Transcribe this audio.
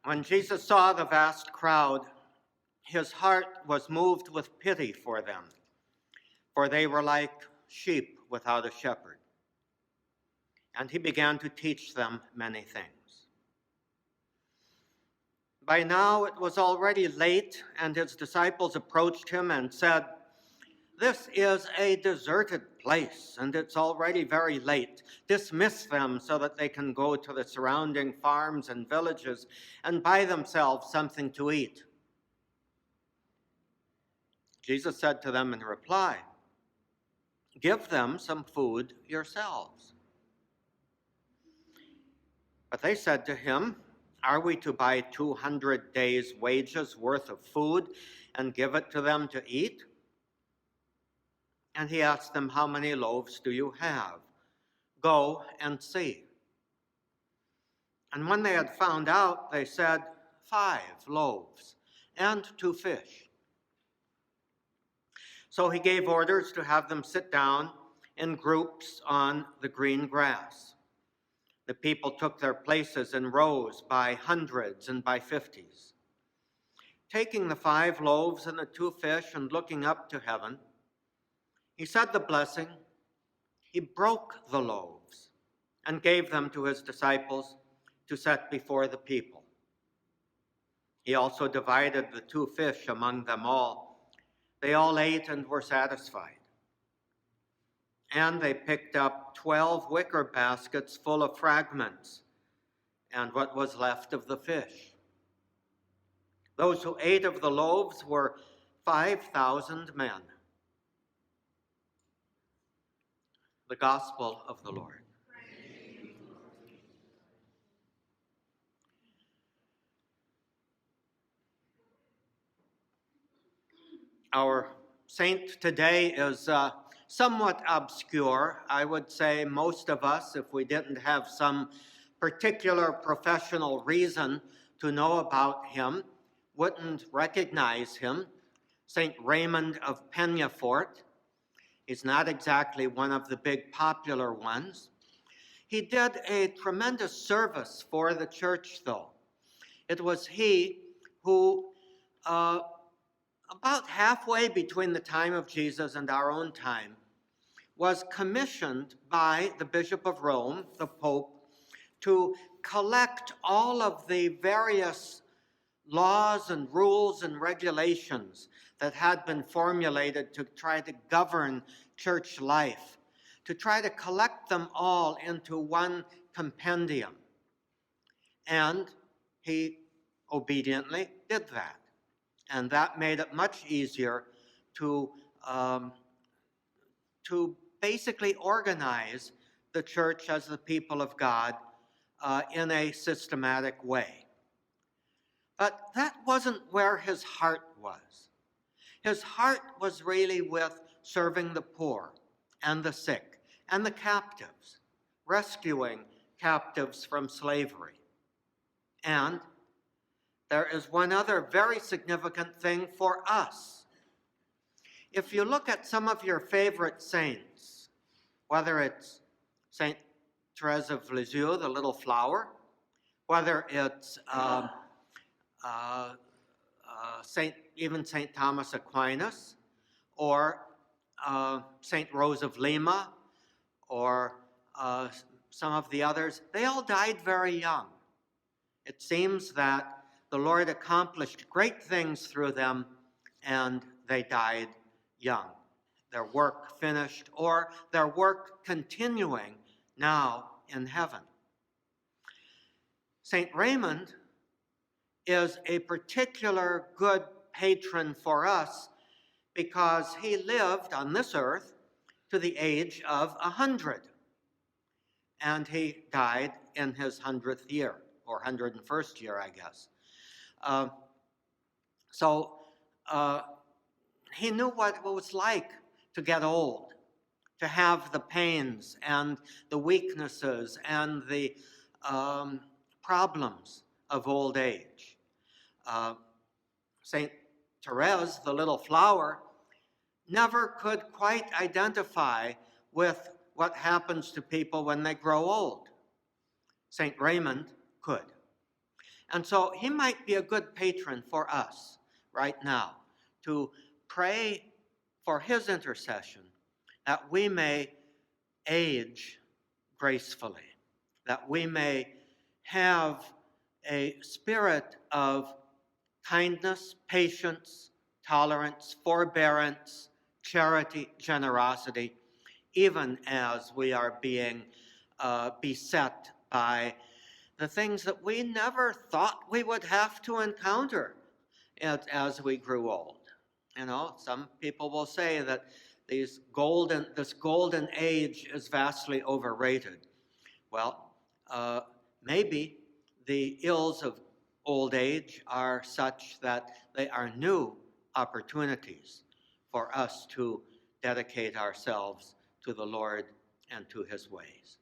When Jesus saw the vast crowd, his heart was moved with pity for them, for they were like sheep without a shepherd. And he began to teach them many things. By now it was already late, and his disciples approached him and said, "This is a deserted place, and it's already very late. Dismiss them so that they can go to the surrounding farms and villages and buy themselves something to eat." Jesus said to them in reply, "Give them some food yourselves." But they said to him, "Are we to buy 200 days' wages worth of food and give it to them to eat?" And he asked them, "How many loaves do you have? Go and see." And when they had found out, they said, 5 loaves and 2 fish. So he gave orders to have them sit down in groups on the green grass. The people took their places in rows by hundreds and by 50s. Taking the 5 loaves and the 2 fish and looking up to heaven, he said the blessing. He broke the loaves and gave them to his disciples to set before the people. He also divided the 2 fish among them all. They all ate and were satisfied. And they picked up 12 wicker baskets full of fragments and what was left of the fish. Those who ate of the loaves were 5,000 men. The Gospel of the Lord. Our saint today is somewhat obscure. I would say most of us, if we didn't have some particular professional reason to know about him, wouldn't recognize him. St. Raymond of Peñafort. He's not exactly one of the big popular ones. He did a tremendous service for the church, though. It was he who, about halfway between the time of Jesus and our own time, was commissioned by the Bishop of Rome, the Pope, to collect all of the various laws and rules and regulations that had been formulated to try to govern church life, to try to collect them all into one compendium. And he obediently did that. And that made it much easier to basically organize the church as the people of God in a systematic way. But that wasn't where his heart was. His heart was really with serving the poor and the sick and the captives, rescuing captives from slavery. And there is one other very significant thing for us. If you look at some of your favorite saints, whether it's Saint Therese of Lisieux, the little flower, whether it's Saint Thomas Aquinas, or Saint Rose of Lima, or some of the others, they all died very young. It seems that the Lord accomplished great things through them, and they died young. Their work finished, or their work continuing now in heaven. Saint Raymond is a particular good patron for us because he lived on this earth to the age of 100. And he died in his 100th year, or 101st year, I guess. So he knew what it was like to get old, to have the pains and the weaknesses and the problems of old age. Saint Therese, the little flower, never could quite identify with what happens to people when they grow old. Saint Raymond could. And so he might be a good patron for us right now to pray for his intercession that we may age gracefully, that we may have a spirit of kindness, patience, tolerance, forbearance, charity, generosity, even as we are being beset by the things that we never thought we would have to encounter as we grew old. You know, some people will say that this golden age is vastly overrated. Well, maybe the ills of old age are such that they are new opportunities for us to dedicate ourselves to the Lord and to his ways.